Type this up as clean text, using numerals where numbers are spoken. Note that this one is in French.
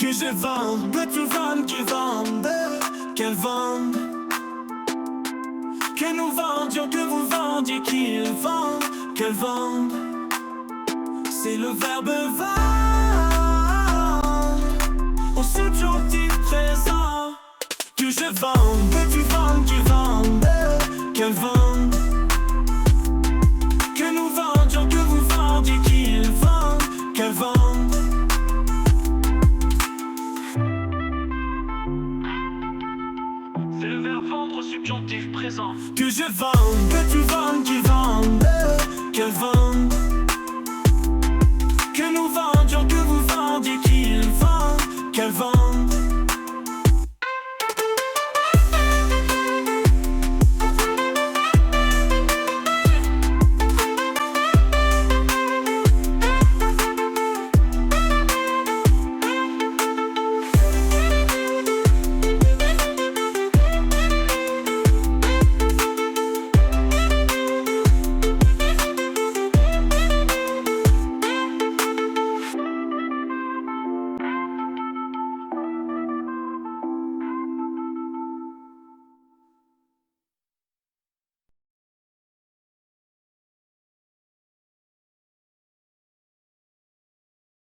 Que je vende, que tu vendes, qu'ils vendent, qu'elles vendent. Que nous vendions, que vous vendiez, qu'ils vendent, qu'elles vendent. C'est le verbe vendre au subjonctif présent. Que je vende, que tu vendes, qu'ils vendent, qu'elles vendent. Que nous vendions, que vous vendiez, qu'ils vendent, qu'elles vendent. C'est le verbe vendre au subjonctif présent. Que je vende, que tu vendes, qu'ils vendent, qu'elles vendent. Que nous vendions, que vous vendiez, qu'ils vendent, qu'elles vendent.